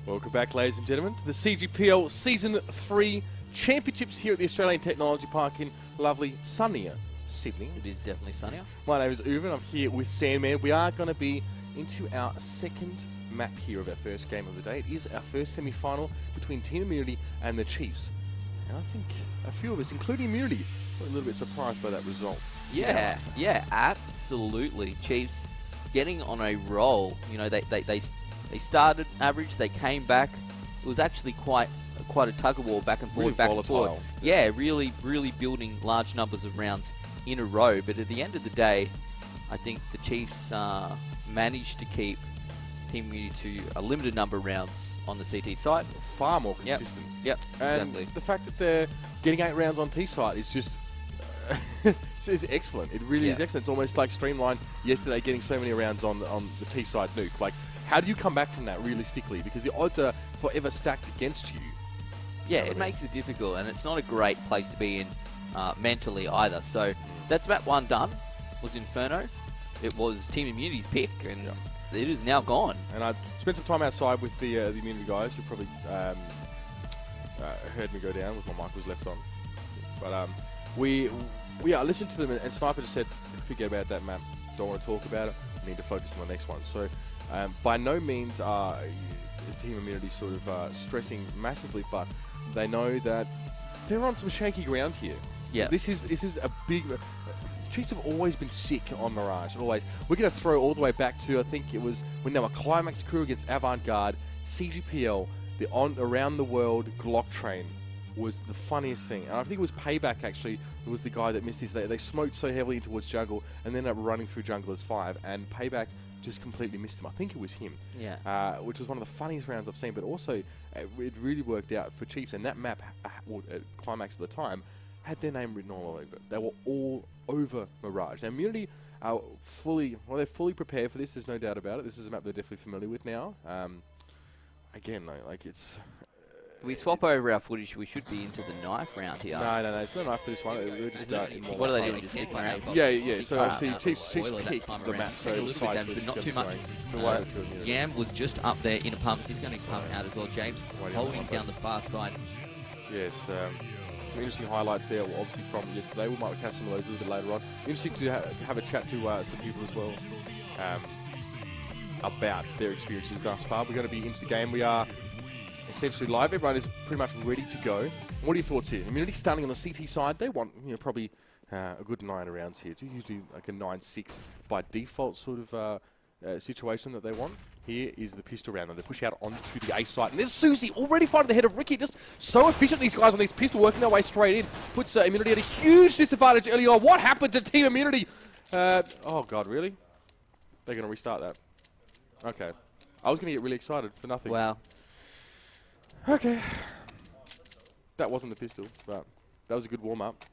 Welcome back, ladies and gentlemen, to the CGPL Season 3 Championships here at the Australian Technology Park in lovely, sunnier Sydney. It is definitely sunnier. My name is Uwe, and I'm here with Sandman. We are going to be into our second map here of our first game of the day. It is our first semi-final between Team Immunity and the Chiefs. And I think a few of us, including Immunity, were a little bit surprised by that result. Yeah, absolutely. Chiefs getting on a roll. You know, they started average, they came back. It was actually quite a tug of war back and forth, really back volatile. and forth. Yeah, really building large numbers of rounds in a row. But at the end of the day, I think the Chiefs managed to keep Team Immunity to a limited number of rounds on the CT side. Far more consistent. Yep, and exactly. The fact that they're getting 8 rounds on T side is just it's excellent. It really is excellent. It's almost like Streamline yesterday getting so many rounds on the T side nuke. Like, how do you come back from that realistically? Because the odds are forever stacked against you. Yeah, it makes it difficult, and it's not a great place to be in mentally either. So that's map 1 done. Was Inferno. It was Team Immunity's pick, and it is now gone. And I spent some time outside with the Immunity guys, who probably heard me go down with my mic was left on. But we listened to them, and Sniper just said, forget about that map, don't want to talk about it, we need to focus on the next one. So by no means are Team Immunity sort of stressing massively, but they know that they're on some shaky ground here. Yeah. This is a big... Chiefs have always been sick on Mirage, always. We're going to throw all the way back to, I think it was when they were Climax Crew against Avant-Garde, CGPL, the around the world Glock train was the funniest thing. And I think it was Payback, actually, who was the guy that missed this. They smoked so heavily towards jungle and then ended up running through jungle as 5, and Payback just completely missed him. I think it was him. Yeah. Which was one of the funniest rounds I've seen, but also it really worked out for Chiefs, and that map, Climax at the time, had their name written all over it. They were all over Mirage. Now, Immunity are they're fully prepared for this, there's no doubt about it. This is a map they're definitely familiar with now. Again, like it's... we swap over our footage, we should be into the knife round here. No, it's no knife for this one. We're just what are they doing? Just kicking around? Yeah. So obviously Chiefs pick the map, so a little bit, but not too much. Yam was just up there in a pump. He's going to come out as well. James holding down the far side. Yes. Some interesting highlights there, obviously, from yesterday. We might catch some of those a little bit later on. Interesting to have a chat to some people as well about their experiences thus far. We're going to be into the game. We are essentially live. Everyone is pretty much ready to go. What are your thoughts here? Immunity starting on the CT side. They want probably a good 9 rounds here. It's usually like a 9-6 by default sort of situation that they want. Here is the pistol round, and they push out onto the A site. And there's Susie already fighting the head of Ricky. Just so efficient, these guys on these pistol, working their way straight in. Puts Immunity at a huge disadvantage early on. What happened to Team Immunity? Oh, God, really? They're going to restart that. Okay. I was going to get really excited for nothing. Wow. Okay. That wasn't the pistol, but that was a good warm-up.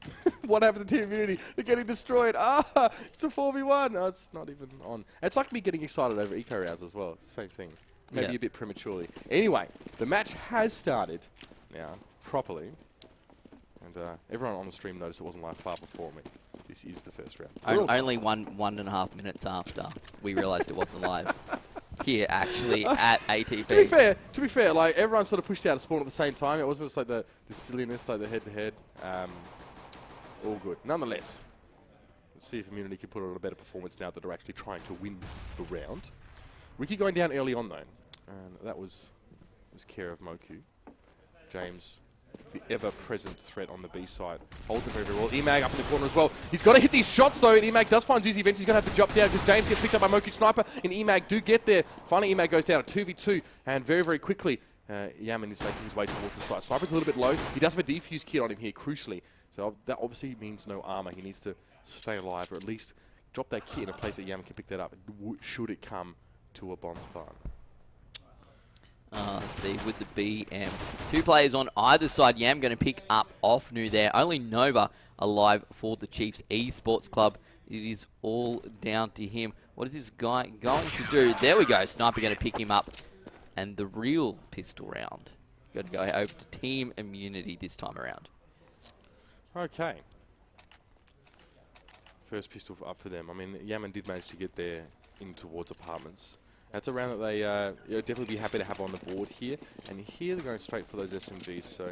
What happened to Team Immunity? They're getting destroyed. It's a 4v1. No, it's not even on. It's like me getting excited over eco rounds as well. It's the same thing. Maybe a bit prematurely. Anyway, the match has started now, properly. And everyone on the stream noticed it wasn't live far before me. This is the first round. Only 1.5 minutes after we realised it wasn't live. Here, actually, at ATP. To be fair, like everyone sort of pushed out a spawn at the same time. It wasn't just like the silliness, like the head-to-head. All good. Nonetheless, let's see if Immunity can put on a better performance now that they're actually trying to win the round. Ricky going down early on though, and that was care of Moku. James, the ever-present threat on the B side, holds it very, very well. Emag up in the corner as well. He's got to hit these shots though, and Emag does find Zuzi eventually. He's going to have to jump down because James gets picked up by Moku Sniper, and Emag do get there. Finally, Emag goes down at 2v2, and very, very quickly, Yaman is making his way towards the site. Sniper's a little bit low. He does have a defuse kit on him here, crucially. So that obviously means no armor. He needs to stay alive, or at least drop that kit in a place that Yaman can pick that up, should it come to a bomb spawn. Let's see, with the BM. 2 players on either side. Yam going to pick up off New there. Only Nova alive for the Chiefs Esports Club. It is all down to him. What is this guy going to do? There we go. Sniper going to pick him up. And the real pistol round. Got to go over to Team Immunity this time around. Okay. First pistol up for them. I mean, Yaman did manage to get there in towards apartments. That's a round that they you'll definitely be happy to have on the board here. And here they're going straight for those SMGs, so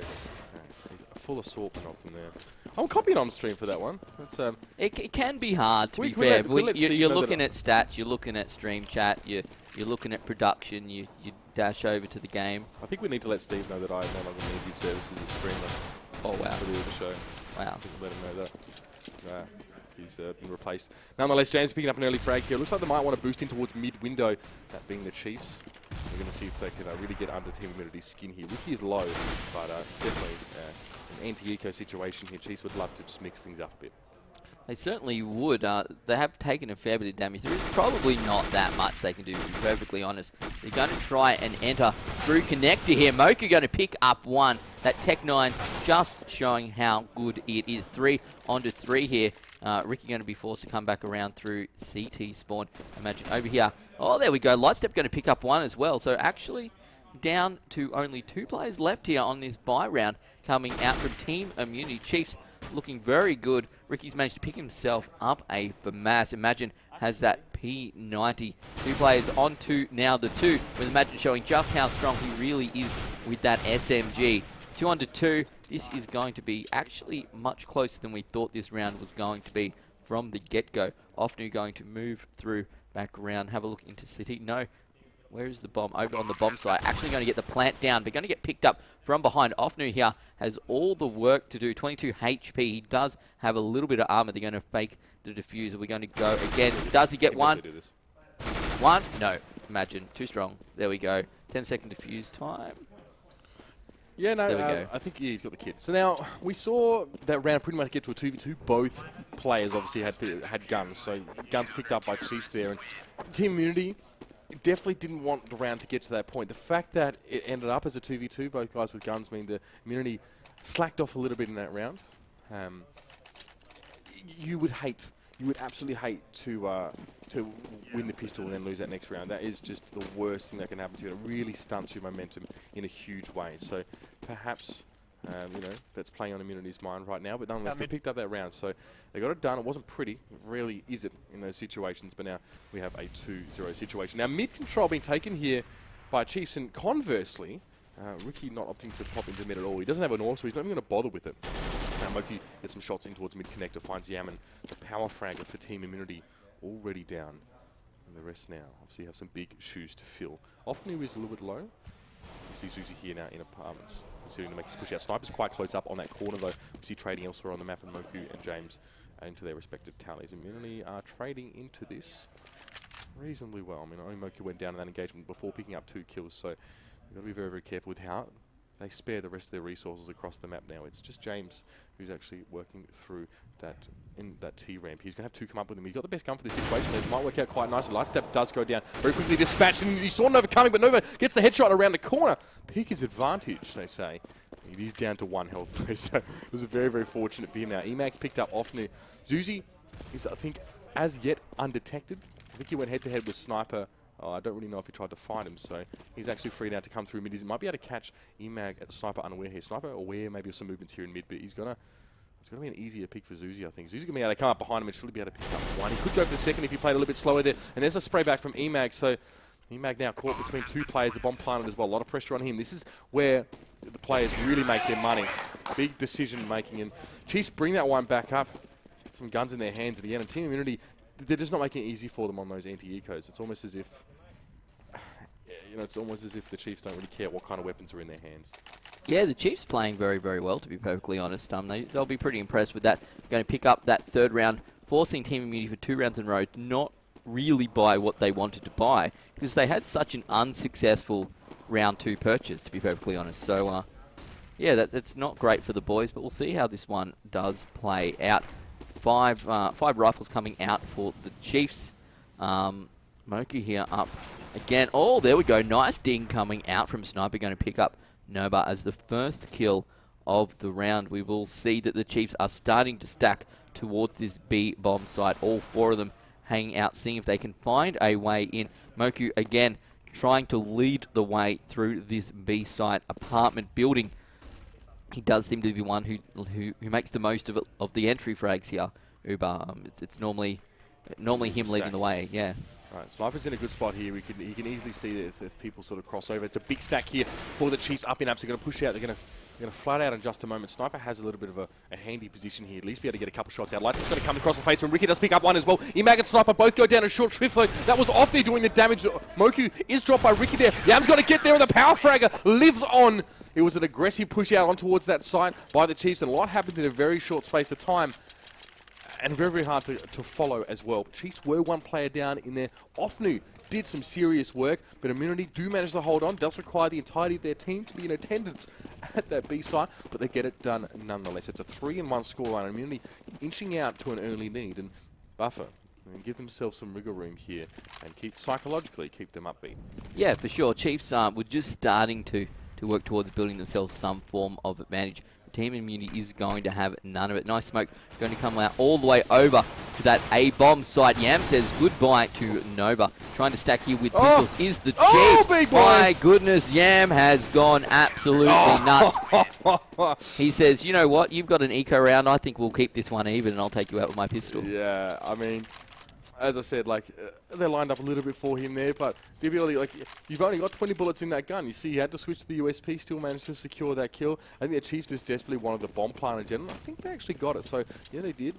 a full assortment of them there. I'm copying on stream for that one. That's, it can be hard, to be fair. You're looking at stats, you're looking at stream chat, you're looking at production, you dash over to the game. I think we need to let Steve know that I no longer need his services as a streamer. Oh, wow. For the other show. Wow. I think let him know that. He's been replaced. Nonetheless, James picking up an early frag here. Looks like they might want to boost in towards mid-window, that being the Chiefs. We're going to see if they can really get under Team Immunity's skin here. Ricky is low, but definitely an anti-eco situation here. Chiefs would love to just mix things up a bit. They certainly would. They have taken a fair bit of damage. There is probably not that much they can do, to be perfectly honest. They're going to try and enter through connector here. Moku going to pick up one. That Tech 9 just showing how good it is. 3 onto 3 here. Ricky going to be forced to come back around through CT spawn. Imagine over here. Oh, there we go. Lightstep going to pick up one as well. So actually down to only 2 players left here on this bye round coming out from Team Immunity. Chiefs looking very good. Ricky's managed to pick himself up a FAMAS. Imagine has that P90. 2 players on to now the 2, with Imagine showing just how strong he really is with that SMG. 2 onto 2. This is going to be actually much closer than we thought this round was going to be from the get-go. Ofnu going to move through back around. Have a look into City. No. Where is the bomb? Over on the bomb site. Actually going to get the plant down, but going to get picked up from behind. Ofnu here has all the work to do. 22 HP. He does have a little bit of armor. They're going to fake the diffuser. We're going to go again. Does he get one? One? No. Imagine. Too strong. There we go. 10-second diffuse time. Yeah, no, there we go. I think he's got the kit. So now, we saw that round pretty much get to a 2v2. Both players obviously had guns, so guns picked up by Chiefs there. And Team Immunity definitely didn't want the round to get to that point. The fact that it ended up as a 2v2, both guys with guns, mean the Immunity slacked off a little bit in that round. You would absolutely hate to win the pistol and then lose that next round. That is just the worst thing that can happen to you. It really stunts your momentum in a huge way. So perhaps, that's playing on Immunity's mind right now. But nonetheless, they picked up that round. So they got it done. It wasn't pretty. It really isn't in those situations. But now we have a 2-0 situation. Now mid-control being taken here by Chiefs. And conversely, Ricky not opting to pop into mid at all. He doesn't have an AWP, so he's not even going to bother with it. Now Moki gets some shots in towards mid-connector, finds Yaman. The power fragger for Team Immunity already down. And the rest now obviously have some big shoes to fill. Often he is a little bit low. You see Zuzi here now in apartments, considering to make his push out. Sniper's quite close up on that corner though. We see trading elsewhere on the map, and Moku and James into their respective tallies. Immunity are trading into this reasonably well. I mean, only Moku went down in that engagement before picking up 2 kills, so you've got to be very, very careful with how they spare the rest of their resources across the map now. It's just James who's actually working through that T ramp. He's going to have 2 come up with him. He's got the best gun for this situation. It might work out quite nicely. Lightstep does go down very quickly, dispatched, and you saw Nova coming, but Nova gets the headshot around the corner. Peak his advantage, they say. He's down to 1 health, so it was very, very fortunate for him now. Emax picked up Ofnu. Zuzi is, I think, as yet undetected. I think he went head-to-head with Sniper. Oh, I don't really know if he tried to find him, so he's actually free now to come through mid. He might be able to catch Emag at Sniper unaware here. Sniper aware maybe of some movements here in mid, but it's gonna be an easier pick for Zuzi, I think. Zuzi's gonna be able to come up behind him and surely be able to pick up 1. He could go for the second if he played a little bit slower there. And there's a spray back from Emag, so Emag now caught between 2 players, the bomb planted as well. A lot of pressure on him. This is where the players really make their money. Big decision making, and Chiefs bring that one back up. Get some guns in their hands at the end, and Team Immunity, they're just not making it easy for them on those anti-ecos. It's almost as if the Chiefs don't really care what kind of weapons are in their hands. Yeah, the Chiefs playing very, very well, to be perfectly honest. They'll be pretty impressed with that. Going to pick up that 3rd round, forcing Team Immunity for 2 rounds in a row to not really buy what they wanted to buy, because they had such an unsuccessful round 2 purchase, to be perfectly honest. So, yeah, that's not great for the boys, but we'll see how this one does play out. 5 rifles coming out for the Chiefs. Moki here up again. Oh, there we go. Nice ding coming out from Sniper. Going to pick up Nova as the first kill of the round. We will see that the Chiefs are starting to stack towards this B bomb site. All 4 of them hanging out, seeing if they can find a way in. Moku again trying to lead the way through this B site apartment building. He does seem to be one who makes the most of the entry frags here. Uber, it's normally him leading the way. Yeah. Right, Sniper's in a good spot here. He can easily see that if people sort of cross over. It's a big stack here for the Chiefs. Up and ups are going to push out. They're going to flat out in just a moment. Sniper has a little bit of a handy position here. At least be able to get a couple shots out. Light's going to come across the face when Ricky does pick up one as well. Emag and Sniper both go down a short shrift load. That was off there doing the damage. Moku is dropped by Ricky there. Yam's got to get there, and the power fragger lives on. It was an aggressive push out on towards that site by the Chiefs, and a lot happened in a very short space of time. And very, very hard to follow as well. Chiefs were one player down in there. Offnu did some serious work, but Immunity do manage to hold on. Does require the entirety of their team to be in attendance at that B side, but they get it done nonetheless. It's a 3-1 scoreline. Immunity inching out to an early lead, and buffer and give themselves some wiggle room here and psychologically keep them upbeat. Yeah, for sure. Chiefs were just starting to work towards building themselves some form of advantage. Team Immunity is going to have none of it. Nice smoke going to come out all the way over to that A-bomb site. Yam says goodbye to Nova. Trying to stack here with pistols is the Chiefs. Big boy. My goodness, Yam has gone absolutely nuts. He says, you know what, you've got an eco round. I think we'll keep this one even and I'll take you out with my pistol. Yeah, I mean, as I said, like, they're lined up a little bit for him there, but the ability, like, you've only got 20 bullets in that gun. You see, he had to switch to the USP, still managed to secure that kill. I think the Chiefs just desperately wanted the bomb plant in general. I think they actually got it, so, yeah, they did.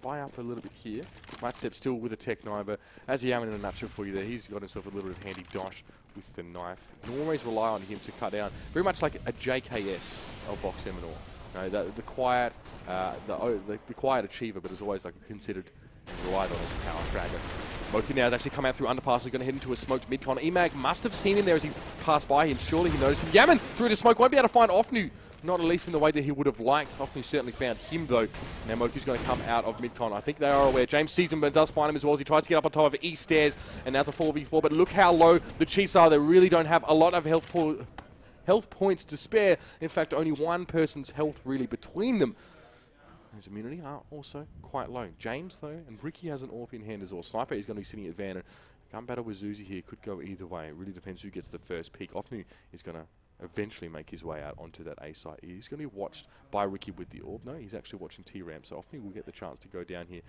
Buy up a little bit here. Might step still with a Tech 9, but as Yaman in a nutshell for you there, he's got himself a little bit of handy dosh with the knife. You can always rely on him to cut down, very much like a JKS of Vox Eminor. You know, the quiet achiever, but is always like considered and relied on his power fragger. Moku now has actually come out through underpass. He's going to head into a smoked mid-con. Emag must have seen him there as he passed by him. Surely he noticed him. Yaman through the smoke. Won't be able to find Offnu. Not at least in the way that he would have liked. Offnu certainly found him though. Now Moku's going to come out of mid-con. I think they are aware. James sees him but does find him as well as he tries to get up on top of East stairs. And now it's a 4v4. But look how low the Chiefs are. They really don't have a lot of health points to spare. In fact, only one person's health really between them. His immunity are also quite low. James, though, and Ricky has an AWP in hand as well. Sniper is going to be sitting at van. Gun battle with Zuzi here could go either way. It really depends who gets the first peek. Offnu is going to eventually make his way out onto that A site. He's going to be watched by Ricky with the AWP. No, he's actually watching T-Ramp, so Offnu will get the chance to go down here.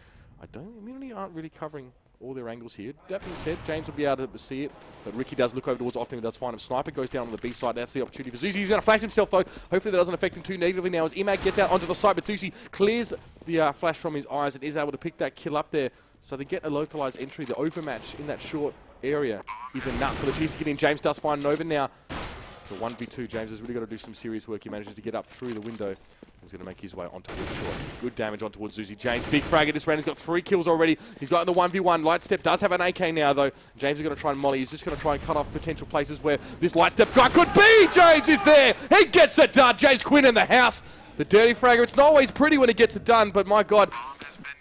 Immunity aren't really covering all their angles here. That being said, James will be able to see it, but Ricky does look over towards Offnu and does find him. Sniper goes down on the B side. That's the opportunity for Zuzi. He's going to flash himself, though. Hopefully that doesn't affect him too negatively now as Emag gets out onto the site, but Zuzi clears the flash from his eyes and is able to pick that kill up there. So they get a localized entry. The overmatch in that short area is enough for the Chiefs to get in. James does find Nova now. So 1v2, James has really got to do some serious work. He manages to get up through the window. He's going to make his way onto the short. Good damage on towards Zuzi. James, big frag at this round. He's got 3 kills already. He's got the 1v1. Lightstep does have an AK now, though. James is going to try and molly. He's just going to try and cut off potential places where this Lightstep guy could be. James is there. He gets it done. James Quinn in the house. The dirty fragger. It's not always pretty when he gets it done, but my God,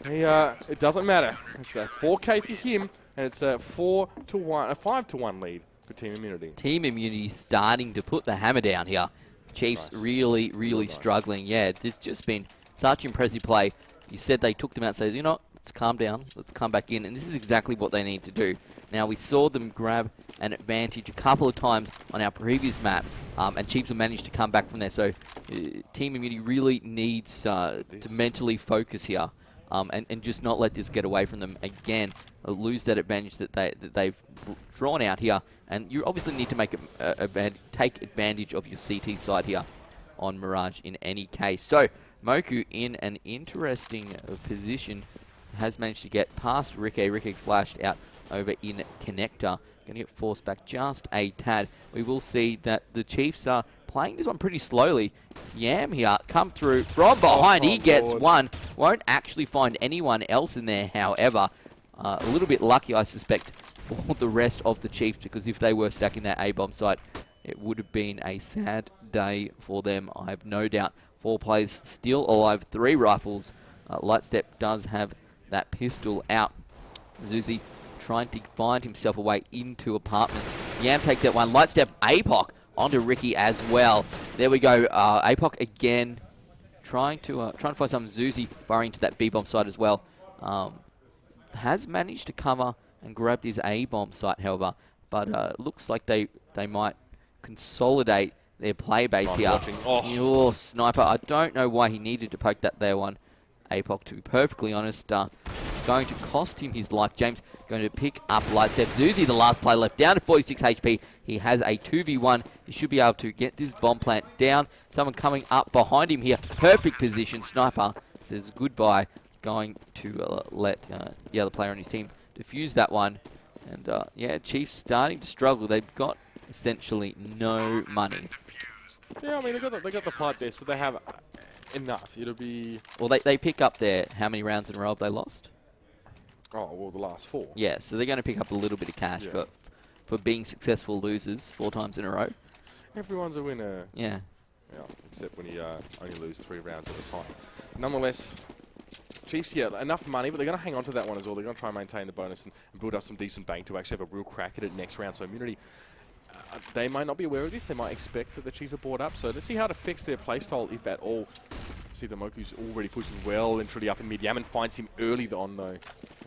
it doesn't matter. It's a 4K for him, and it's a 5-1 lead for Team Immunity. Team Immunity starting to put the hammer down here. Chiefs really nice. Struggling. Yeah, it's just been such impressive play. You said they took them out and said, you know, let's calm down, let's come back in. And this is exactly what they need to do. Now, we saw them grab an advantage a couple of times on our previous map, and Chiefs have managed to come back from there. So Team Immunity really needs to mentally focus here and just not let this get away from them again. Lose that advantage that they've drawn out here. And you obviously need to make take advantage of your CT side here on Mirage in any case. So Moku in an interesting position has managed to get past Ricky. Ricky flashed out over in Connector. Going to get forced back just a tad. We will see that the Chiefs are playing this one pretty slowly. Yam here come through from behind. He gets one. Won't actually find anyone else in there, however. A little bit lucky, I suspect, for the rest of the Chiefs, because if they were stacking that A-bomb site, it would have been a sad day for them, I have no doubt. 4 players still alive, 3 rifles. Lightstep does have that pistol out. Zuzi trying to find himself a way into apartment. Yam takes that one. Lightstep, APOC onto Ricky as well. There we go. APOC again trying to find some. Zuzi firing into that B-bomb site as well. Has managed to cover and grab this A-bomb site, however, but looks like they might consolidate their play base here. Oh, Sniper, I don't know why he needed to poke that there one. APOC, to be perfectly honest. It's going to cost him his life. James going to pick up Lightstep. Zuzi, the last player left, down to 46 HP. He has a 2v1. He should be able to get this bomb plant down. Someone coming up behind him here. Perfect position. Sniper says goodbye. Going to let the other player on his team defuse that one. And yeah, Chiefs starting to struggle. They've got essentially no money. Yeah, I mean, they got the pipe there, so they have enough. It'll be... Well, they pick up their... How many rounds in a row have they lost? Oh, well, the last 4. Yeah, so they're going to pick up a little bit of cash for being successful losers 4 times in a row. Everyone's a winner. Yeah. Yeah, except when you only lose 3 rounds at a time. Nonetheless, Chiefs, yeah, enough money, but they're going to hang on to that one as well. They're going to try and maintain the bonus and build up some decent bank to actually have a real crack at it next round. So Immunity, they might not be aware of this. They might expect that the Chiefs are bought up. So let's see how it affects their playstyle, if at all. See, the Moku's already pushing well and truly up in mid. Yaman finds him early on, though.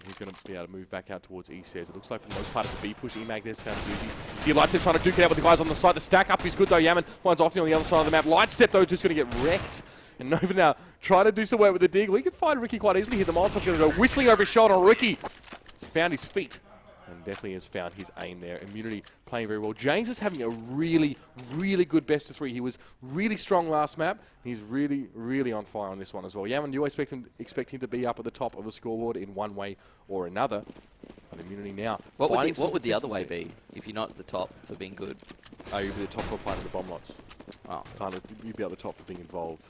He's going to be able to move back out towards E stairs. It looks like for the most part it's a B push. Emag there's found Zuzi. See Lightstep trying to duke it out with the guys on the side. The stack up is good, though. Yaman finds Offney on the other side of the map. Lightstep, though, is just going to get wrecked. And Nova now trying to do some work with the dig. We can find Ricky quite easily here. The Molotov going to go whistling over his shoulder. Ricky has found his feet and definitely has found his aim there. Immunity playing very well. James is having a really, really good best of 3. He was really strong last map. He's really, really on fire on this one as well. Yaman, you expect him to be up at the top of the scoreboard in one way or another. And Immunity now. What would the other way be if you're not at the top for being good? You'd be the top for playing the bomb lots. Oh. You'd be at the top for being involved.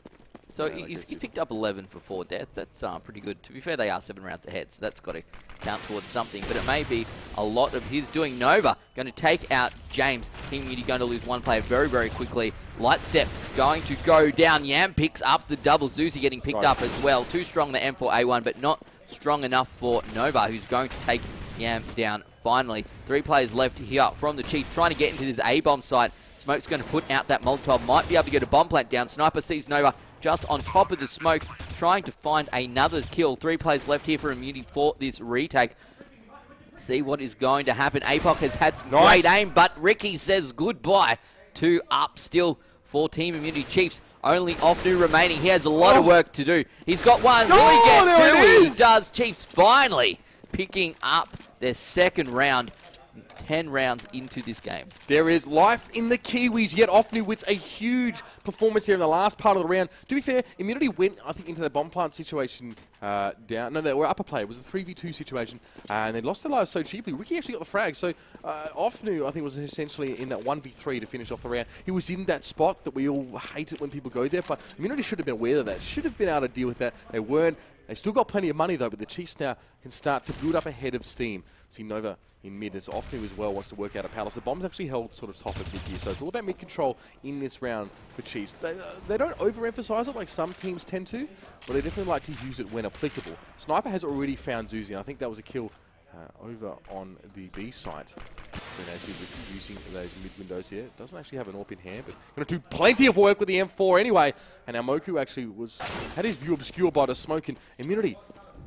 So he's picked up 11 for 4 deaths. That's pretty good. To be fair, they are 7 rounds ahead, so that's got to count towards something. But it may be a lot of his doing. Nova going to take out James. Team Unity going to lose 1 player very, very quickly. Lightstep going to go down. Yam picks up the double. Zuzi getting picked up as well. Too strong the M4A1, but not strong enough for Nova, who's going to take Yam down finally. 3 players left here from the Chiefs, trying to get into this A-bomb site. Smoke's going to put out that Molotov. Might be able to get a bomb plant down. Sniper sees Nova just on top of the smoke, trying to find another kill. 3 players left here for Immunity for this retake. See what is going to happen. APOC has had some great aim, but Ricky says goodbye. 2 up still for Team Immunity. Chiefs only Offnu remaining. He has a lot of work to do. He's got 1. Will he get 2? He does. Chiefs finally picking up their 2nd round. 10 rounds into this game. There is life in the Kiwis, yet Offnu with a huge performance here in the last part of the round. To be fair, Immunity went, I think, into the bomb plant situation down. No, they were upper play. It was a 3v2 situation, and they lost their lives so cheaply. Ricky actually got the frag, so Offnu, I think, was essentially in that 1v3 to finish off the round. He was in that spot that we all hate it when people go there, but Immunity should have been aware of that, should have been able to deal with that. They weren't. They still got plenty of money, though, but the Chiefs now can start to build up a head of steam. See Nova in mid, as Offnu as well wants to work out a Palace. The bomb's actually held sort of top of mid here, so it's all about mid control in this round for Chiefs. They don't overemphasize it like some teams tend to, but they definitely like to use it when applicable. Sniper has already found Zuzi, and I think that was a kill over on the B site. So now he's using those mid windows here. Doesn't actually have an AWP in hand, but going to do plenty of work with the M4 anyway. And now Moku actually had his view obscured by the smoke, and Immunity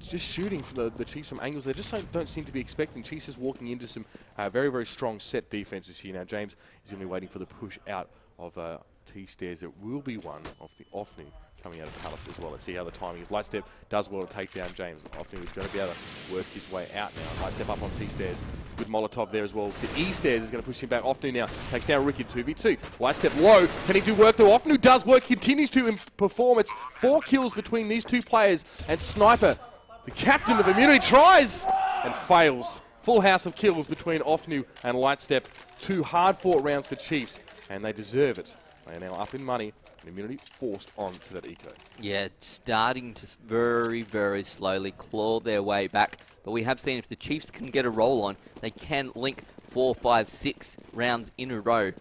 just shooting for the Chiefs from angles they just don't seem to be expecting. Chiefs is walking into some very, very strong set defenses here. Now James is going to be waiting for the push out of T-stairs. It will be one of the Offnu coming out of Palace as well. Let's see how the timing is. Lightstep does well to take down James. Offnu is going to be able to work his way out now. Lightstep up on T-stairs. Good Molotov there as well. To E-stairs is going to push him back. Offnu now takes down Ricky 2v2. Lightstep low. Can he do work though? Offnu does work. Continues to perform. It's 4 kills between these 2 players. And Sniper, the captain of Immunity, tries and fails. Full house of kills between Offnu and Lightstep. 2 hard-fought rounds for Chiefs, and they deserve it. They are now up in money, and Immunity forced on to that eco. Yeah, starting to very, very slowly claw their way back. But we have seen if the Chiefs can get a roll on, they can link 4, 5, 6 rounds in a row.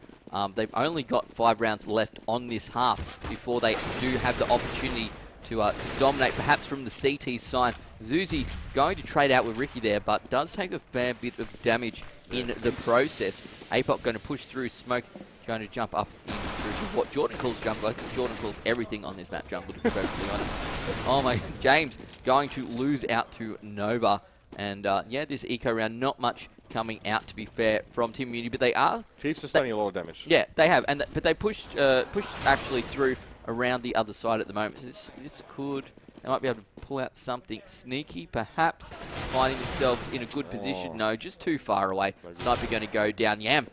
They've only got 5 rounds left on this half before they do have the opportunity to dominate, perhaps from the CT side. Zuzi going to trade out with Ricky there, but does take a fair bit of damage in the process. APOC going to push through smoke, going to jump up into what Jordan calls jungle. I think Jordan calls everything on this map jungle, to be perfectly honest. Oh my, James going to lose out to Nova. And yeah, this eco round, not much coming out, to be fair, from Team Immunity, but they are. Chiefs are sustaining a lot of damage. Yeah, they have, but they pushed actually through around the other side at the moment. This could They might be able to pull out something sneaky, perhaps finding themselves in a good position. No, just too far away. Sniper going to go down. Yam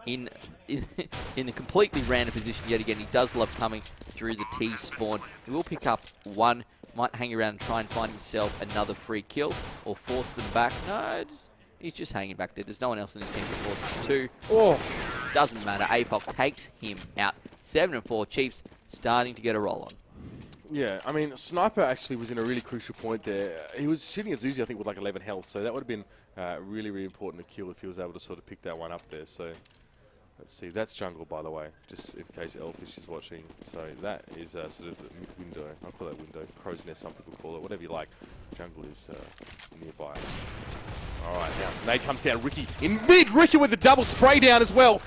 in a completely random position yet again. He does love coming through the T spawn. He will pick up one. Might hang around and try and find himself another free kill or force them back. No, he's just hanging back there. There's no one else in his team to force him to. Oh. Doesn't matter. APOC takes him out. 7-4. Chiefs starting to get a roll on. Yeah, I mean, Sniper actually was in a really crucial point there. He was shooting at Zuzi, I think, with like 11 health, so that would have been really, really important to kill if he was able to sort of pick that one up there. So let's see. That's jungle, by the way, just in case Elfish is watching. So that is sort of the mid-window. I'll call that window. Crow's nest, some people call it. Whatever you like. Jungle is nearby. All right, now nade comes down. Ricky in mid. Ricky with the double spray down as well.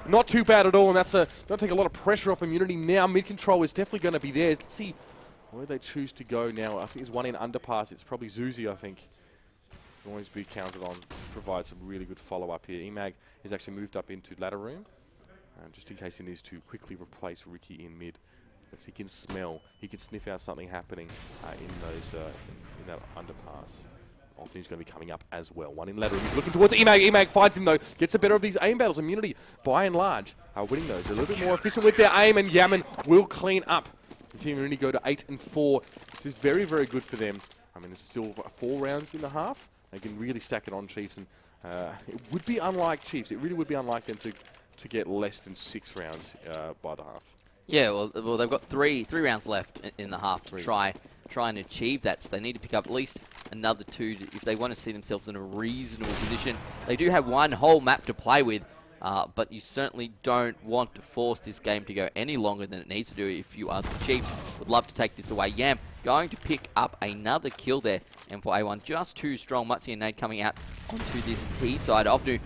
Not too bad at all, and that's going to take a lot of pressure off Immunity now. Mid control is definitely going to be there. Let's see where they choose to go now. I think there's one in underpass. It's probably Zuzi, I think. Can always be counted on. Provide some really good follow-up here. Emag is actually moved up into ladder room, just in case he needs to quickly replace Ricky in mid. As he can smell, he can sniff out something happening in that underpass. He's going to be coming up as well. One in ladder room. He's looking towards Emag. Emag finds him though. Gets the better of these aim battles. Immunity, by and large, are winning those. They're a little bit more efficient with their aim, and Yaman will clean up. Team Immunity go to 8-4. This is very, very good for them. I mean, it's still 4 rounds in the half. They can really stack it on Chiefs, and it would be unlike Chiefs. It really would be unlike them to get less than 6 rounds by the half. Yeah, well, they've got three rounds left in the half to try and achieve that. So they need to pick up at least another 2 if they want to see themselves in a reasonable position. They do have one whole map to play with, but you certainly don't want to force this game to go any longer than it needs to do if you are the Chiefs. Would love to take this away. Yam going to pick up another kill there. And for A1, just too strong. Mutzi and Nade coming out onto this T side. Ofnu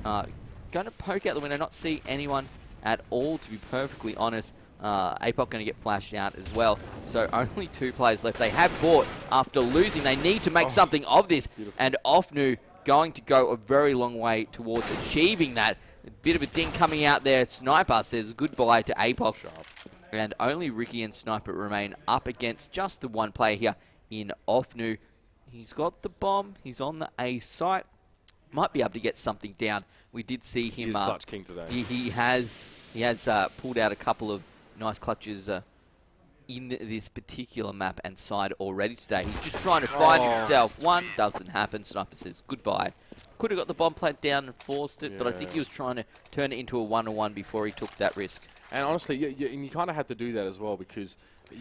going to poke out the window, not see anyone at all, to be perfectly honest. APOC going to get flashed out as well. So only 2 players left. They have bought after losing. They need to make something of this. Beautiful. And Ofnu going to go a very long way towards achieving that. A bit of a ding coming out there. Sniper says goodbye to APOC. And only Ricky and Sniper remain up against just the one player here in Ofnu. He's got the bomb. He's on the A site. Might be able to get something down. We did see him. He's clutch king today. He has pulled out a couple of nice clutches in this particular map and side already today. He's just trying to find himself. One doesn't happen. Sniper says goodbye. Could have got the bomb plant down and forced it, but I think he was trying to turn it into a 1-on-1 before he took that risk. And honestly, you kind of have to do that as well, because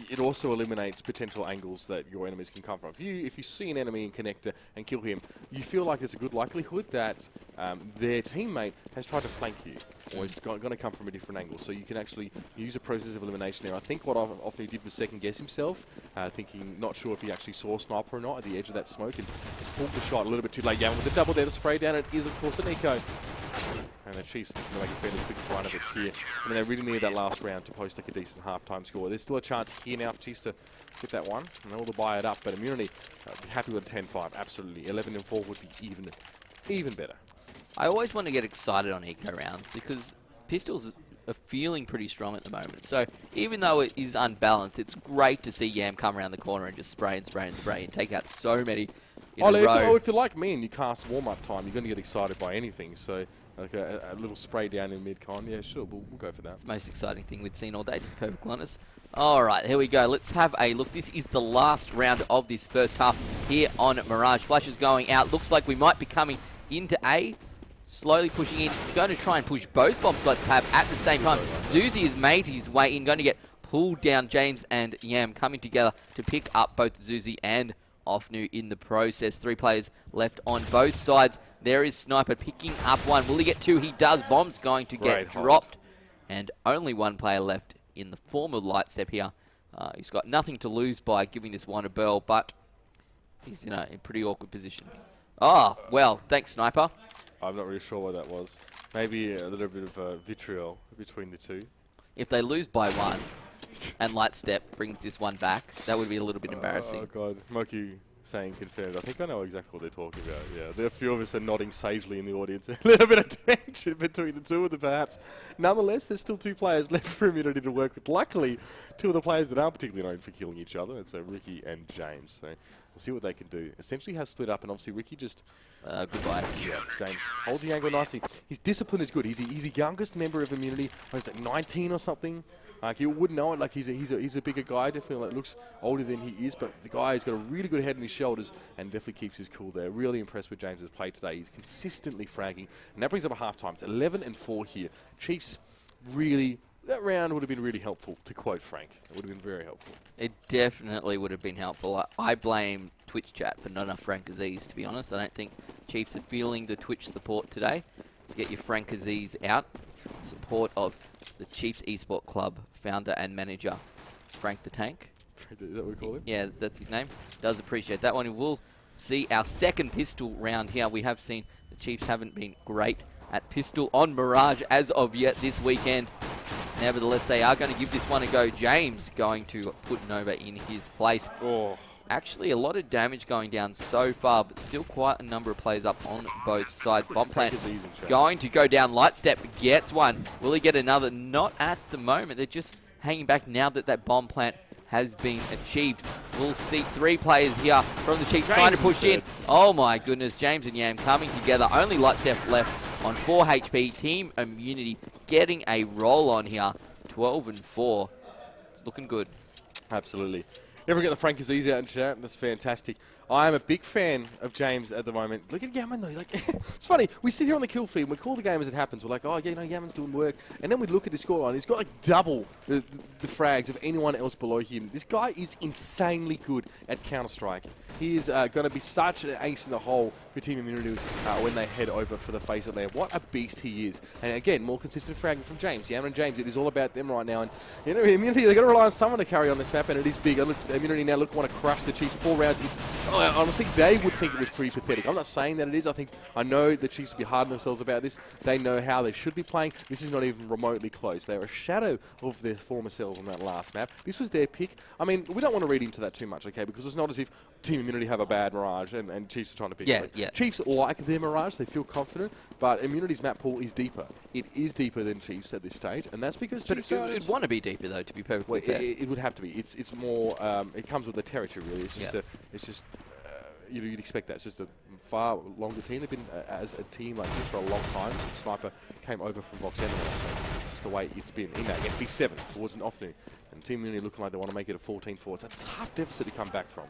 it also eliminates potential angles that your enemies can come from. If you see an enemy in connector and kill him, you feel like there's a good likelihood that their teammate has tried to flank you, or is going to come from a different angle. So you can actually use a process of elimination there. I think what often he did was second guess himself, thinking, not sure if he actually saw Sniper or not at the edge of that smoke, and just pulled the shot a little bit too late. Yeah, with the double there, the spray down, it is of course an eco. And the Chiefs can make a fairly quick run of it here. I mean, they really need that last round to post like a decent half-time score. There's still a chance here now for Chiefs to get that one, and they'll buy it up. But Immunity, happy with a 10-5, absolutely. 11-4 would be even better. I always want to get excited on eco rounds because pistols are feeling pretty strong at the moment. So even though it is unbalanced, it's great to see Yam come around the corner and just spray and spray and spray and take out so many in a row. If you're like me and you cast warm-up time, you're going to get excited by anything. So like a little spray down in mid-con, yeah, sure, we'll go for that. It's the most exciting thing we've seen all day, to be perfectly honest. All right, here we go. Let's have a look. This is the last round of this first half here on Mirage. Flash is going out. Looks like we might be coming into A. Slowly pushing in. Going to try and push both bomb sites tab at the same time. Zuzi has made his way in. Going to get pulled down. James and Yam coming together to pick up both Zuzi and Ofnu in the process. 3 players left on both sides. There is Sniper picking up one. Will he get 2? He does. Bomb's going to get dropped. And only 1 player left in the form of Lightstep here. He's got nothing to lose by giving this one a bell, but he's in a pretty awkward position. Oh, well, thanks, Sniper. I'm not really sure what that was. Maybe a little bit of vitriol between the two. If they lose by 1 and Lightstep brings this one back, that would be a little bit embarrassing. Oh, God. Moki saying confirmed. I think I know exactly what they're talking about. Yeah, there are a few of us are nodding sagely in the audience. A little bit of tension between the two of them, perhaps. Nonetheless, there's still 2 players left for Immunity to work with. Luckily, 2 of the players that aren't particularly known for killing each other. It's Ricky and James. So we'll see what they can do. Essentially have split up, and obviously Ricky just... goodbye. Yeah, James holds the angle nicely. His discipline is good. He's the youngest member of Immunity. He's like 19 or something. Like, you wouldn't know it. Like, he's a bigger guy. Definitely looks older than he is, but the guy has got a really good head on his shoulders and definitely keeps his cool there. Really impressed with James's play today. He's consistently fragging, and that brings up a half-time. It's 11-4 here. Chiefs really... That round would have been really helpful, to quote Frank. It would have been very helpful. It definitely would have been helpful. I blame Twitch chat for not enough Frank Aziz, to be honest. I don't think Chiefs are feeling the Twitch support today. Let's get your Frank Aziz out in support of the Chiefs Esport Club founder and manager, Frank the Tank. Is that what we call him? Yeah, that's his name. Does appreciate that one. We'll see our second pistol round here. We have seen the Chiefs haven't been great at pistol on Mirage as of yet this weekend. Nevertheless, they are going to give this one a go. James going to put Nova in his place. Oh. Actually, a lot of damage going down so far, but still quite a number of players up on both sides. Bomb Plant going to go down. Lightstep gets one. Will he get another? Not at the moment. They're just hanging back now that that Bomb Plant has been achieved. We'll see 3 players here from the Chiefs trying to push in. Oh my goodness, James and Yam coming together. Only Lightstep left on 4 HP. Team Immunity getting a roll on here. 12-4. It's looking good. Absolutely. Everyone get the Frank Aziz out in chat. That's fantastic. I am a big fan of James at the moment. Look at Yaman though. Like, it's funny. We sit here on the kill feed and we call the game as it happens. We're like, oh, yeah, you know, Yaman's doing work. And then we look at his scoreline. He's got like double the frags of anyone else below him. This guy is insanely good at Counter-Strike. He is going to be such an ace in the hole for Team Immunity when they head over for the face of land. What a beast he is. And again, more consistent fragging from James. Yaman and James, it is all about them right now. And you know, Immunity, they've got to rely on someone to carry on this map, and it is big. Immunity now want to crush the Chiefs. 4 rounds is, honestly, they would think it was pretty pathetic. I'm not saying that it is. I know the Chiefs would be hard on themselves about this. They know how they should be playing. This is not even remotely close. They're a shadow of their former selves on that last map. This was their pick. I mean, we don't want to read into that too much, okay, because it's not as if Team Immunity have a bad Mirage and Chiefs are trying to pick it. Yeah. Chiefs like their Mirage. They feel confident, but Immunity's map pool is deeper. It is deeper than Chiefs at this stage, and that's because Chiefs... But it would want to be deeper, though, to be perfectly fair. It would have to be. It's more... it comes with the territory, really. It's just you'd expect that. It's just a far longer team. They've been as a team like this for a long time. Since Sniper came over from Vox Enemy, so it's just the way it's been. In that FB7 towards an afternoon, and Team Immunity looking like they want to make it a 14-4. It's a tough deficit to come back from.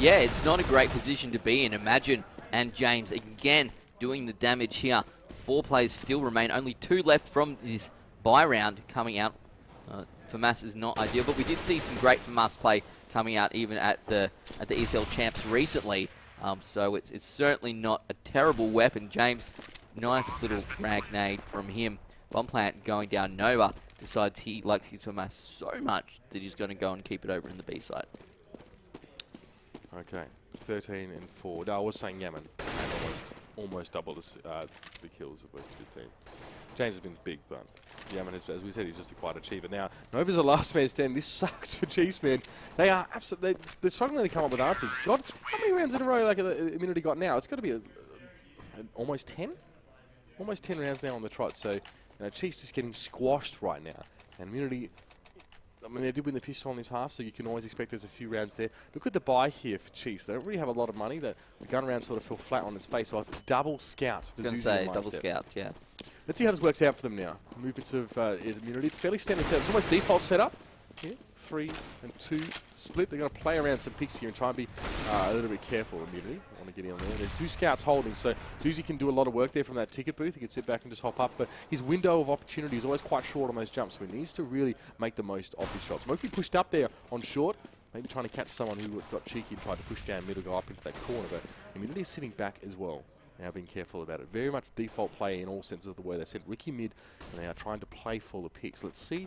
Yeah, it's not a great position to be in. Imagine and James again doing the damage here. 4 players still remain. Only 2 left from this bye round coming out. FAMAS is not ideal, but we did see some great FAMAS play coming out even at the ESL Champs recently. So it's certainly not a terrible weapon. James, nice little frag nade from him. Bomb Plant going down. Nova decides he likes his FAMAS so much that he's going to go and keep it over in the B side. Okay, 13-4. No, I was saying Yaman and almost double the kills of West of his team. James has been big, but Yaman, as we said, he's just a quiet achiever. Now, Nova's the last man standing. This sucks for Chiefs, man. They are absolutely... They're struggling to come up with answers. God, how many rounds in a row like the Immunity got now? It's got to be almost 10? Almost 10 rounds now on the trot. So, you know, Chiefs just getting squashed right now. And Immunity... I mean, they did win the pistol on this half, so you can always expect there's a few rounds there. Look at the buy here for Chiefs. They don't really have a lot of money. The gun round sort of fell flat on its face. So I think double scout. I was going to say, double scout, yeah. Let's see how this works out for them now. Movements of Immunity. It's fairly standard setup. It's almost default setup. Here, 3 and 2 split. They're going to play around some picks here and try and be a little bit careful. Immunity want to get in on there. There's 2 scouts holding, so Zuzi can do a lot of work there from that ticket booth. He can sit back and just hop up, but his window of opportunity is always quite short on those jumps, so he needs to really make the most of his shots. Moki pushed up there on short, maybe trying to catch someone who got cheeky and tried to push down middle, go up into that corner, but Immunity is sitting back as well. Now being careful about it. Very much default play in all senses of the word. They sent Ricky mid, and they are trying to play for the picks. Let's see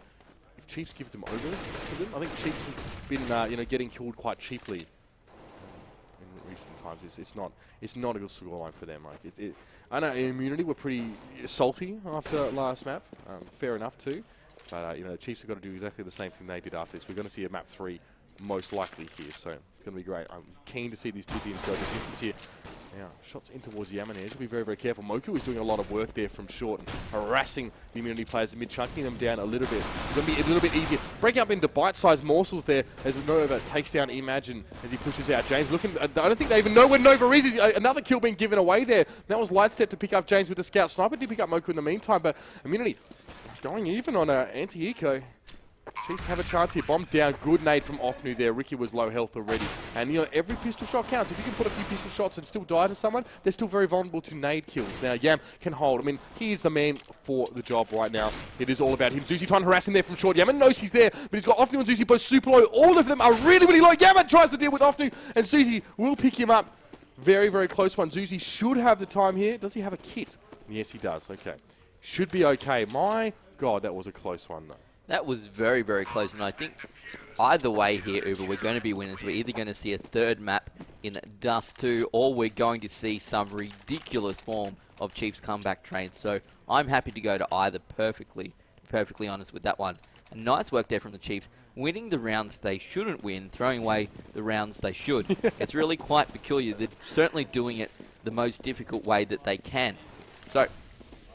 if Chiefs give them over to them. I think Chiefs have been getting killed quite cheaply in recent times. It's not a good scoreline for them. Like I know Immunity were pretty salty after last map. Fair enough too. But the Chiefs have got to do exactly the same thing they did after this. We're going to see a map 3 most likely here. So it's going to be great. I'm keen to see these two teams go the distance here. Now, shots in towards Yaman here. Just be very, very careful. Moku is doing a lot of work there from short and harassing the immunity players in mid, chunking them down a little bit. It's going to be a little bit easier. Breaking up into bite-sized morsels there as Nova takes down Imagine as he pushes out James. Looking, I don't think they even know where Nova is. Another kill being given away there. That was Lightstep to pick up James with the scout. Sniper did pick up Moku in the meantime, but immunity going even on anti-eco. Chiefs have a chance here. Bomb down. Good nade from Offnu there. Ricky was low health already. And, you know, every pistol shot counts. If you can put a few pistol shots and still die to someone, they're still very vulnerable to nade kills. Now, Yam can hold. I mean, he is the man for the job right now. It is all about him. Zuzi trying to harass him there from short. Yaman knows he's there, but he's got Offnu and Zuzi both super low. All of them are really, really low. Yaman tries to deal with Offnu, and Zuzi will pick him up. Very, very close one. Zuzi should have the time here. Does he have a kit? Yes, he does. Okay. Should be okay. My God, that was a close one, though. That was very, very close, and I think either way here, Uber, we're going to be winners. We're either going to see a third map in Dust 2, or we're going to see some ridiculous form of Chiefs comeback train. So I'm happy to go to either, perfectly honest with that one. And nice work there from the Chiefs, winning the rounds they shouldn't win, throwing away the rounds they should. It's really quite peculiar. They're certainly doing it the most difficult way that they can. So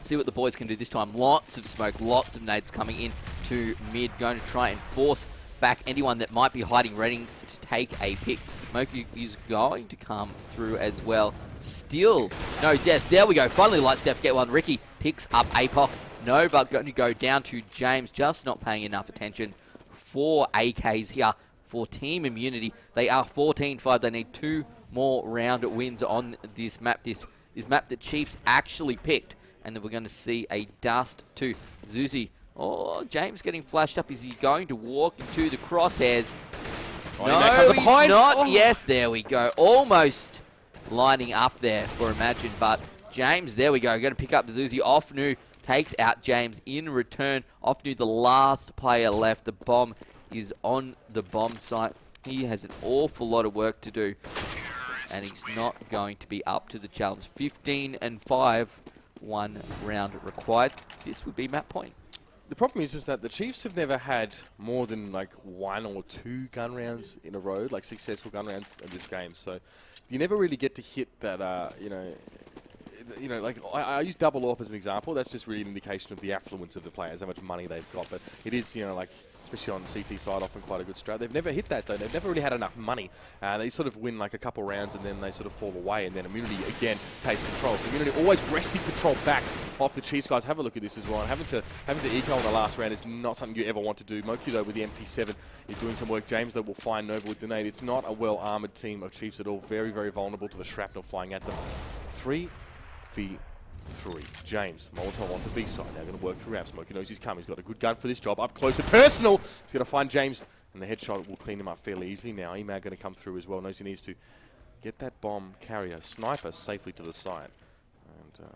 see what the boys can do this time. Lots of smoke, lots of nades coming in to mid, going to try and force back anyone that might be hiding, ready to take a pick. Moku is going to come through as well. Still no deaths. There we go. Finally, Lightstep get one. Ricky picks up APOC. Nova going to go down to James, just not paying enough attention. 4 AKs here for Team Immunity. They are 14-5. They need 2 more round wins on this map. This map that Chiefs actually picked. And then we're going to see a Dust 2. Zuzi. Oh, James getting flashed up. Is he going to walk into the crosshairs? Oh, no, he's not. Oh. Yes, there we go. Almost lining up there for Imagine. But James, there we go. Going to pick up Zuzi. Offnu takes out James in return. Offnu, the last player left. The bomb is on the bomb site. He has an awful lot of work to do. And he's not going to be up to the challenge. 15-5. 1 round required. This would be map point. The problem is that the Chiefs have never had more than like 1 or 2 gun rounds in a row, like successful gun rounds in this game. So you never really get to hit that, you know, like I use double AWP as an example. That's just really an indication of the affluence of the players, how much money they've got. But it is, you know, like, especially on CT side, often quite a good strat. They've never hit that, though. They've never really had enough money. They sort of win like a couple rounds and then they sort of fall away, and then Immunity again takes control. So Immunity always wresting control back off the Chiefs. Guys, have a look at this as well. And having to eco in the last round is not something you ever want to do. Moku, though, with the MP7 is doing some work. James, though, will find Nova with the nade. It's not a well-armoured team of Chiefs at all. Very, very vulnerable to the shrapnel flying at them. 3v3. James, Molotov on the B side. Now going to work through Av. Smoke. He knows he's coming. He's got a good gun for this job. Up close and personal. He's going to find James, and the headshot will clean him up fairly easily now. Emag going to come through as well. Knows he needs to get that bomb carrier sniper safely to the side. And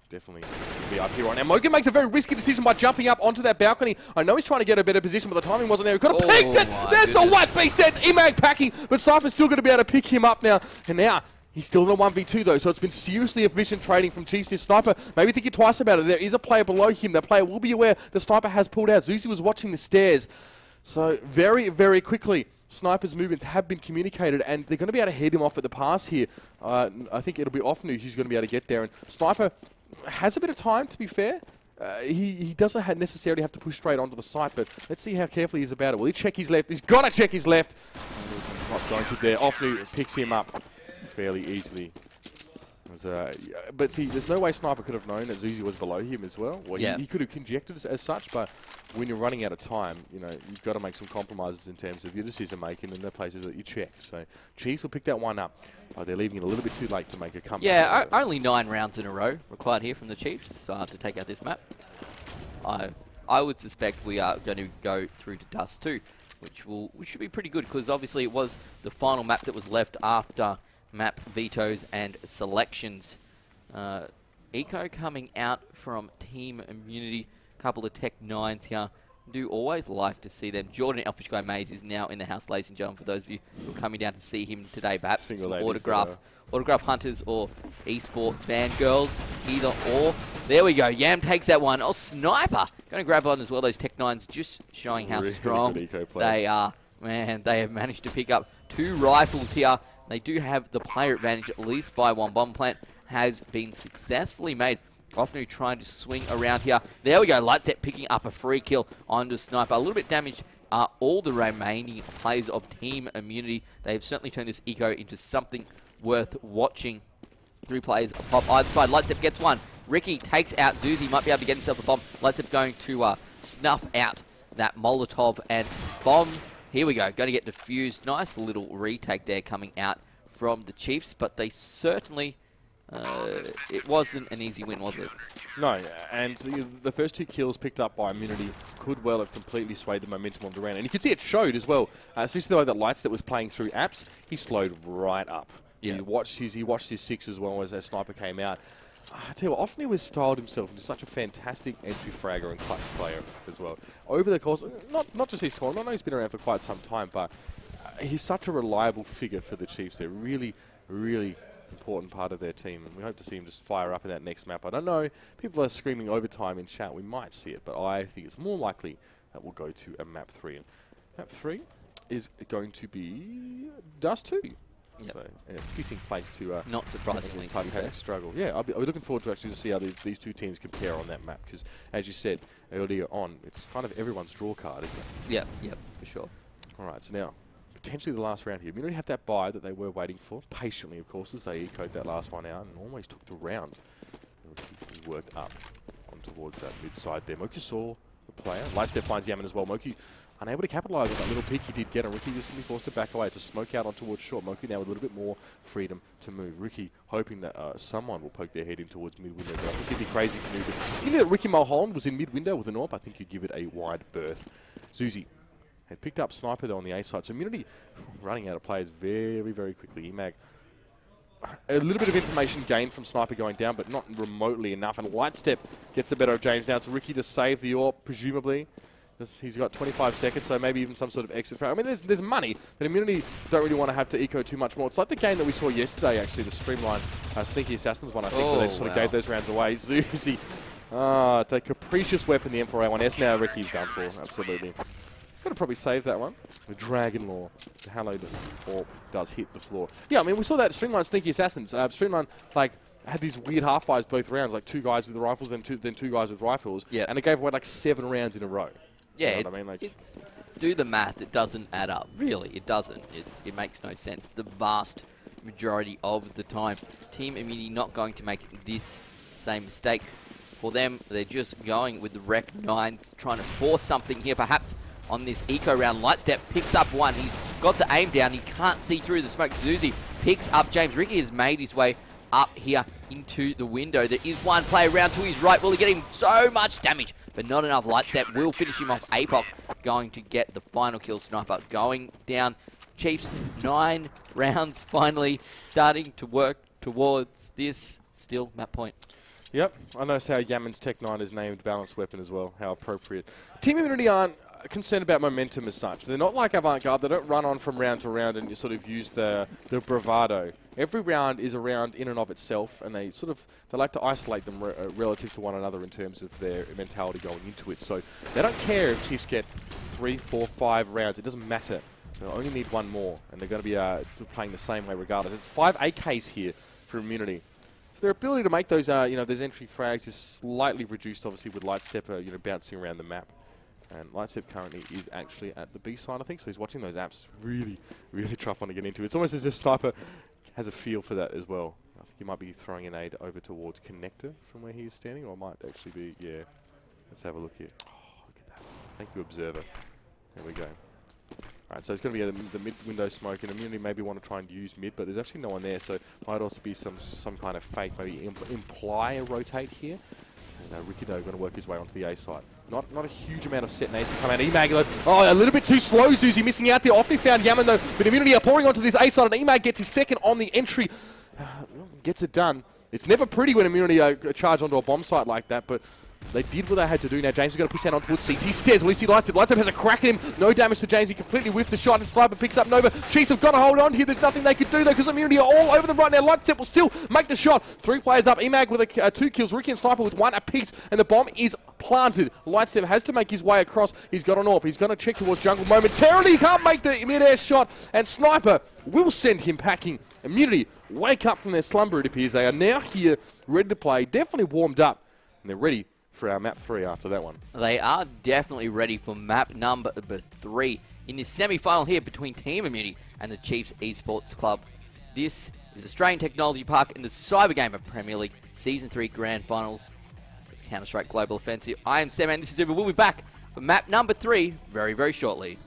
definitely be up here on. And Mogan makes a very risky decision by jumping up onto that balcony. I know he's trying to get a better position, but the timing wasn't there. He could have picked it. There's the white beat sets. Emag packing, but Sniper's still going to be able to pick him up now. And now he's still in a 1v2 though, so it's been seriously efficient trading from Chiefs. This Sniper, maybe thinking twice about it. There is a player below him. The player will be aware the Sniper has pulled out. Zuzi was watching the stairs. So very, very quickly, Sniper's movements have been communicated, and they're going to be able to head him off at the pass here. I think it'll be Offnu who's going to be able to get there. And Sniper has a bit of time, to be fair. He doesn't necessarily have to push straight onto the site, but let's see how careful he is about it. Will he check his left? He's got to check his left. Not going to there. Offnu picks him up fairly easily. But see, there's no way Sniper could have known that Zuzi was below him as well. Well, yeah. He could have conjectured as such, but when you're running out of time, you know, you've got to make some compromises in terms of your decision making and the places that you check. So Chiefs will pick that one up. Oh, they're leaving it a little bit too late to make a comeback. Yeah, only 9 rounds in a row required here from the Chiefs to take out this map. I would suspect we are going to go through to Dust 2, which should be pretty good, because obviously it was the final map that was left after map vetoes and selections. Eco coming out from Team Immunity. Couple of Tech 9s here. Do always like to see them. Jordan Elfish Guy Mays is now in the house, ladies and gentlemen, for those of you who are coming down to see him today. Perhaps some autograph hunters or esport fangirls, either or. There we go. Yam takes that one. Oh, Sniper going to grab on as well. Those Tech 9s just showing how really strong they are. Man, they have managed to pick up 2 rifles here. They do have the player advantage, at least by 1. Bomb plant has been successfully made. Often trying to swing around here. There we go. Lightstep picking up a free kill onto Sniper. A little bit damaged are all the remaining players of Team Immunity. They've certainly turned this eco into something worth watching. 3 players pop either side. Lightstep gets one. Ricky takes out Zuzi. Might be able to get himself a bomb. Lightstep going to snuff out that Molotov and bomb. Here we go. Going to get defused. Nice little retake there coming out from the Chiefs, but they certainly... it wasn't an easy win, was it? No, and the first 2 kills picked up by Immunity could well have completely swayed the momentum of the round. And you could see it showed as well, especially the way that Lightstep was playing through apps. He slowed right up. Yeah. He watched his 6 as well as Sniper came out. I tell you what, often he has styled himself into such a fantastic entry fragger and clutch player as well. Over the course, not just his tournament, I know he's been around for quite some time, but he's such a reliable figure for the Chiefs. They're really, really important part of their team, and we hope to see him just fire up in that next map. I don't know, people are screaming overtime in chat, we might see it, but I think it's more likely that we'll go to a map 3. And map 3 is going to be Dust 2. Yep. So a fitting place to not surprisingly Titanic struggle. Yeah, I'll be looking forward to actually see how these 2 teams compare on that map, because as you said earlier on, it's kind of everyone's draw card, isn't it? Yep, for sure. Alright, so now potentially the last round here. We already have that buy that they were waiting for, patiently of course, as they ecoed that last one out and almost took the round. He worked up on towards that mid side there. Moku saw the player. Lightstep finds Yaman as well. Moku unable to capitalise on that little peek he did get, and Ricky just going to be forced to back away to smoke out on towards short. Moku now with a little bit more freedom to move. Ricky hoping that someone will poke their head in towards mid-window. But I think it'd be crazy to move it. If you knew that Ricky Mulholland was in mid-window with an AWP, I think you'd give it a wide berth. Zuzi had picked up Sniper though on the A side. So Immunity running out of players very, very quickly. EMAG, a little bit of information gained from Sniper going down, but not remotely enough. And Lightstep gets the better of James now. It's Ricky to save the AWP, presumably. He's got 25 seconds, so maybe even some sort of exit. I mean, there's money, but Immunity don't really want to have to eco too much more. It's like the game that we saw yesterday, actually, the Streamline Sneaky Assassins one, I think, where they just sort of gave those rounds away. Zuzi, the capricious weapon, the M4A1S. Now Ricky's done for, absolutely. Got to probably save that one. The Dragon Law, the hallowed AWP does hit the floor. Yeah, I mean, we saw that Streamline Sneaky Assassins. Streamline, like, had these weird half buys both rounds, like 2 guys with the rifles, then two guys with rifles, and it gave away like 7 rounds in a row. Yeah, you know what I mean? Like, it's do the math. It doesn't add up. Really, it doesn't. It makes no sense. The vast majority of the time, Team Immunity not going to make this same mistake. For them, they're just going with the Rec 9s, trying to force something here, perhaps on this eco round. Lightstep picks up one. He's got the aim down. He can't see through the smoke. Zuzi picks up James. Ricky has made his way up here into the window. There is one player round to his right. Will he get him so much damage? But not enough. Lightstep will finish him off. APOC going to get the final kill. Sniper going down. Chiefs 9 rounds finally starting to work towards this. Still map point. Yep. I noticed how Yaman's Tech 9 is named Balanced Weapon as well. How appropriate. Team Immunity aren't concerned about momentum as such. They're not like Avant-Garde. They don't run on from round to round and you sort of use the bravado. Every round is a round in and of itself, and they like to isolate them relative to one another in terms of their mentality going into it. So they don't care if Chiefs get 3, 4, 5 rounds. It doesn't matter. They only need 1 more, and they're going to be sort of playing the same way regardless. It's 5 AKs here for Immunity. So their ability to make those, those entry frags is slightly reduced, obviously, with Lightstep, bouncing around the map. And Lightstep currently is actually at the B side, I think, so he's watching those apps. It's really, really tough one to get into. It's almost as if Sniper has a feel for that as well. I think he might be throwing an aid over towards Connector from where he is standing, or it might actually be, yeah. Let's have a look here. Oh, look at that. Thank you, Observer. There we go. Alright, so it's going to be the mid-window smoke, and Immunity maybe want to try and use mid, but there's actually no one there, so might also be some kind of fake, maybe imply a rotate here. And Ricky though going to work his way onto the A side. Not a huge amount of set nays to come out. EMAG though, a little bit too slow. Zuzi missing out there. Off found Yaman though, but Immunity are pouring onto this A side, and EMAG gets his second on the entry. Gets it done. It's never pretty when Immunity charge onto a bomb site like that, but they did what they had to do. Now James is going to push down on towards CT stairs. Will he see Lightstep? Lightstep has a crack at him. No damage to James. He completely whiffed the shot, and Sniper picks up Nova. Chiefs have got to hold on here. There's nothing they can do though, because Immunity are all over them right now. Lightstep will still make the shot. 3 players up. EMAG with 2 kills. Ricky and Sniper with 1 apiece, and the bomb is planted. Lightstep has to make his way across. He's got an AWP. He's going to check towards jungle momentarily. He can't make the mid-air shot, and Sniper will send him packing. Immunity wake up from their slumber, it appears. They are now here, ready to play, definitely warmed up, and they're ready for our map 3 after that one. They are definitely ready for map number 3 in this semi-final here between Team Immunity and the Chiefs Esports Club. This is Australian Technology Park in the Cyber Gamer Premier League Season 3 Grand Finals. It's Counter-Strike Global Offensive. I am Sam, and this is Uber. We'll be back for map number 3 very, very shortly.